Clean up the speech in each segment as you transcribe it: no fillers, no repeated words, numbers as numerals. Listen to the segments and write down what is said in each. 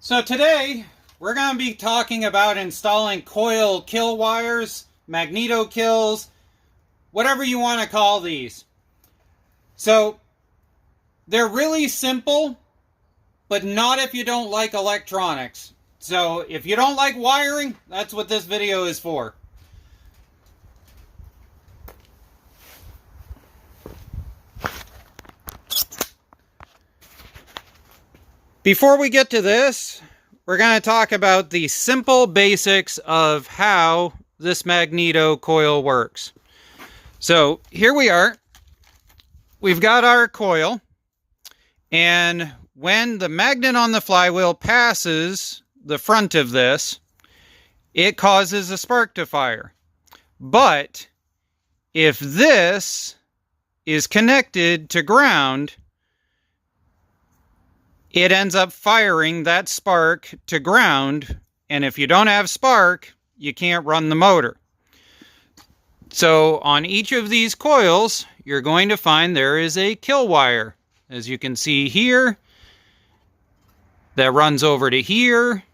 So today, we're going to be talking about installing coil kill wires, magneto kills, whatever you want to call these. So, they're really simple, but not if you don't like electronics. So, if you don't like wiring, that's what this video is for. Before we get to this, we're going to talk about the simple basics of how this magneto coil works. So here we are. We've got our coil, and when the magnet on the flywheel passes the front of this, it causes a spark to fire. But if this is connected to ground, it ends up firing that spark to ground, and if you don't have spark, you can't run the motor. So on each of these coils, you're going to find there is a kill wire. As you can see here, that runs over to here,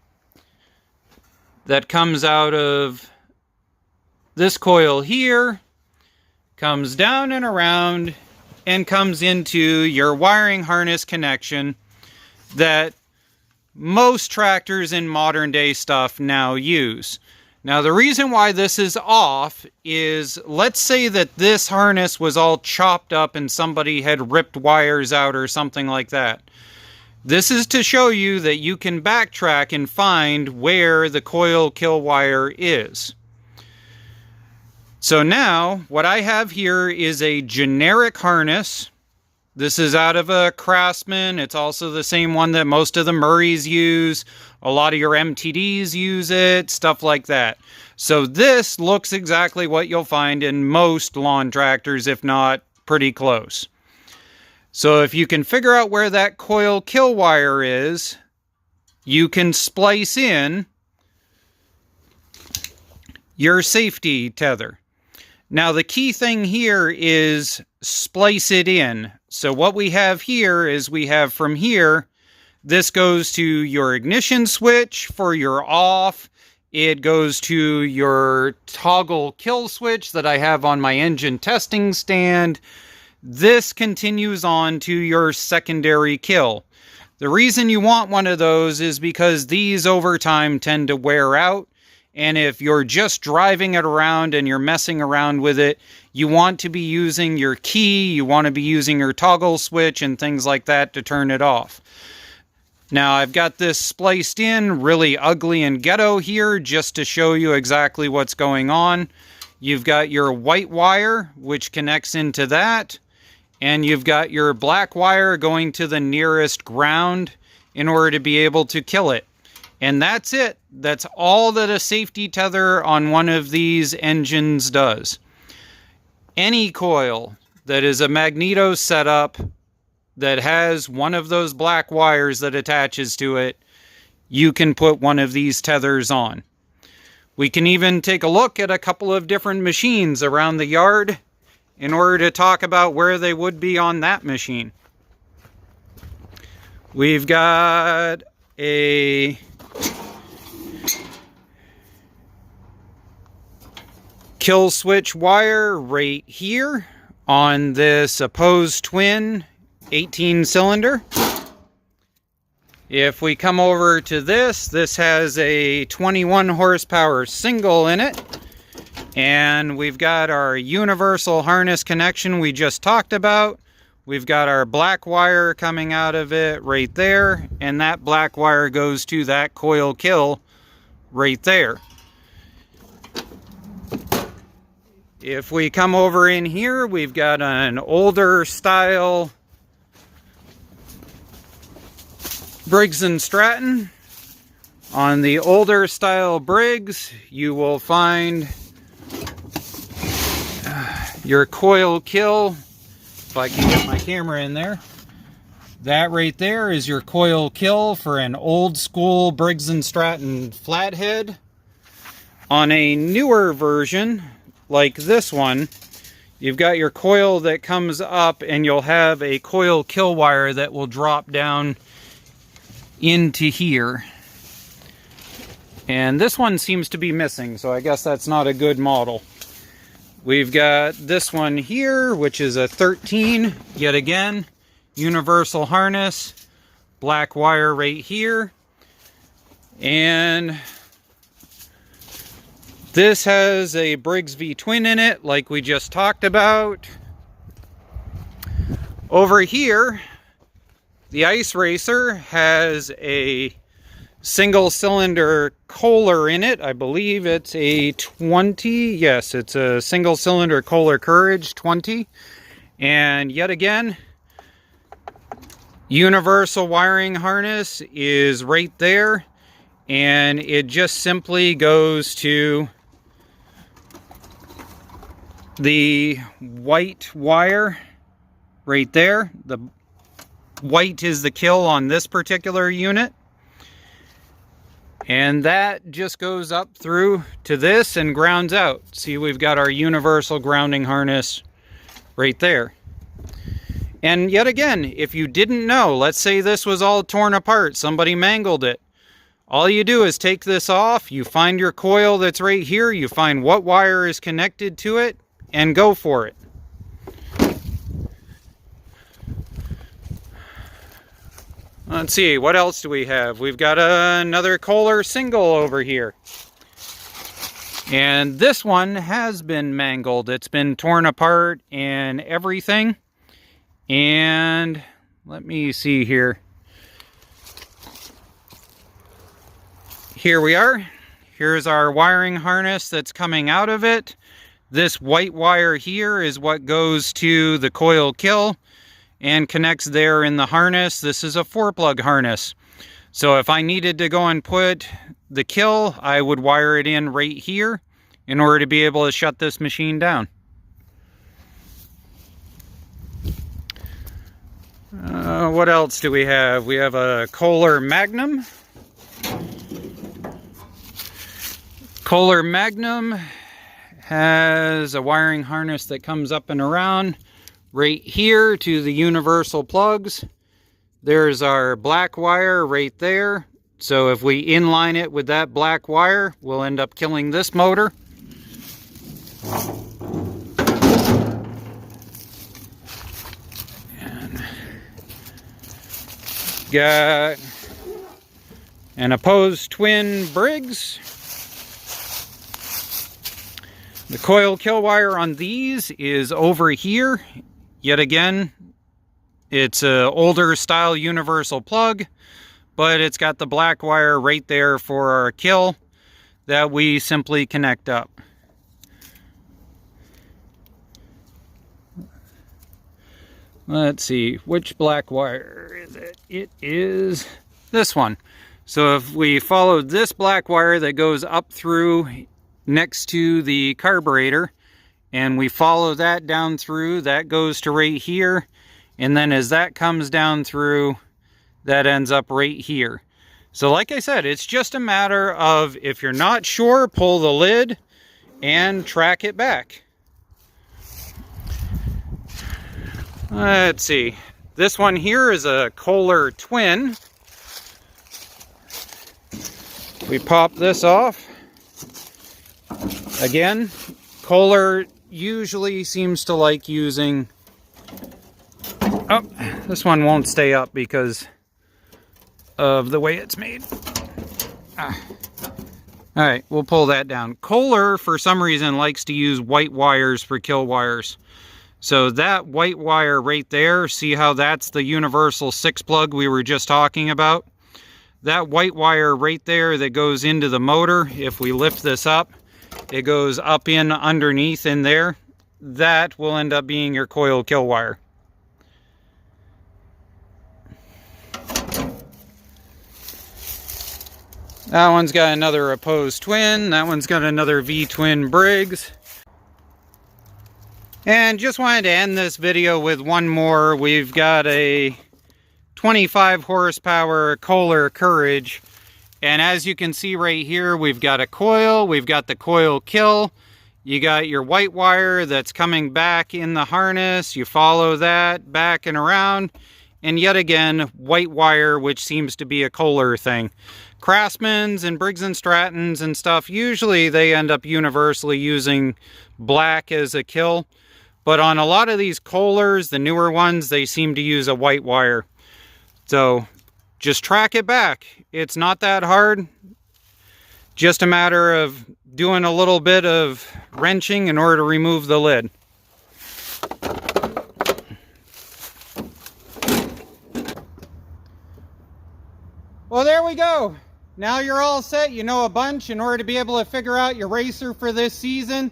that comes out of this coil here, comes down and around, and comes into your wiring harness connection that most tractors in modern day stuff now use. Now the reason why this is off is, let's say that this harness was all chopped up and somebody had ripped wires out or something like that. This is to show you that you can backtrack and find where the coil kill wire is. So now what I have here is a generic harness. This is out of a Craftsman. It's also the same one that most of the Murrays use. A lot of your MTDs use it, stuff like that. So this looks exactly what you'll find in most lawn tractors, if not pretty close. So if you can figure out where that coil kill wire is, you can splice in your safety tether. Now the key thing here is splice it in. So what we have here is we have from here, this goes to your ignition switch for your off. It goes to your toggle kill switch that I have on my engine testing stand. This continues on to your secondary kill. The reason you want one of those is because these over time tend to wear out. And if you're just driving it around and you're messing around with it, you want to be using your key, you want to be using your toggle switch and things like that to turn it off. Now I've got this spliced in really ugly and ghetto here just to show you exactly what's going on. You've got your white wire which connects into that, and you've got your black wire going to the nearest ground in order to be able to kill it. And that's it. That's all that a safety tether on one of these engines does. Any coil that is a magneto setup that has one of those black wires that attaches to it, you can put one of these tethers on. We can even take a look at a couple of different machines around the yard in order to talk about where they would be on that machine. We've got a kill switch wire right here on this opposed twin 18 cylinder. If we come over to this has a 21 horsepower single in it, and we've got our universal harness connection we just talked about. We've got our black wire coming out of it right there, and that black wire goes to that coil kill right there. If we come over in here, we've got an older style Briggs & Stratton. On the older style Briggs, you will find your coil kill. If I can get my camera in there. That right there is your coil kill for an old school Briggs & Stratton flathead. On a newer version, like this one, you've got your coil that comes up and you'll have a coil kill wire that will drop down into here. And this one seems to be missing, so I guess that's not a good model. We've got this one here, which is a 13, yet again, universal harness, black wire right here. And this has a Briggs V-twin in it, like we just talked about. Over here, the Ice Racer has a single cylinder Kohler in it. I believe it's a 20. Yes, it's a single cylinder Kohler Courage 20. And yet again, universal wiring harness is right there. And it just simply goes to the white wire right there. The white is the kill on this particular unit. And that just goes up through to this and grounds out. See, we've got our universal grounding harness right there. And yet again, if you didn't know, let's say this was all torn apart, somebody mangled it. All you do is take this off, you find your coil that's right here, you find what wire is connected to it, and go for it. Let's see, what else do we have? We've got another Kohler single over here. And this one has been mangled. It's been torn apart and everything. And let me see here. Here we are. Here's our wiring harness that's coming out of it. This white wire here is what goes to the Coil Kill and connects there in the harness. This is a 4-plug harness. So if I needed to go and put the kill, I would wire it in right here in order to be able to shut this machine down. What else do we have? We have a Kohler Magnum. Kohler Magnum has a wiring harness that comes up and around right here to the universal plugs. There's our black wire right there. So if we inline it with that black wire, we'll end up killing this motor. And got an opposed twin Briggs. The coil kill wire on these is over here. Yet again, it's an older style universal plug, but it's got the black wire right there for our kill that we simply connect up. Let's see, which black wire is it? It is this one. So if we follow this black wire that goes up through next to the carburetor, and we follow that down through, that goes to right here, and then as that comes down through, that ends up right here. So like I said, it's just a matter of, if you're not sure, pull the lid and track it back. Let's see, this one here is a Kohler twin. We pop this off. Again, Kohler usually seems to like using... Oh, this one won't stay up because of the way it's made. Alright, we'll pull that down. Kohler, for some reason, likes to use white wires for kill wires. So that white wire right there, see how that's the universal 6-plug we were just talking about? That white wire right there that goes into the motor, if we lift this up, it goes up in underneath in there. That will end up being your coil kill wire. That one's got another opposed twin. That one's got another V-twin Briggs. And just wanted to end this video with one more. We've got a 25 horsepower Kohler Courage. And as you can see right here, we've got a coil, we've got the coil kill, you got your white wire that's coming back in the harness, you follow that back and around, and yet again, white wire, which seems to be a Kohler thing. Craftsman's and Briggs and Stratton's and stuff, usually they end up universally using black as a kill. But on a lot of these Kohlers, the newer ones, they seem to use a white wire. So just track it back. It's not that hard. Just a matter of doing a little bit of wrenching in order to remove the lid. Well, there we go. Now you're all set. You know a bunch in order to be able to figure out your racer for this season.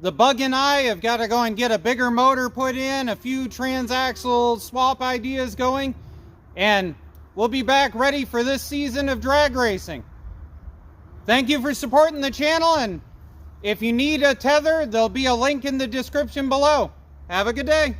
The bug and I have got to go and get a bigger motor put in, a few transaxle swap ideas going, and we'll be back ready for this season of drag racing. Thank you for supporting the channel, and if you need a tether, there'll be a link in the description below. Have a good day.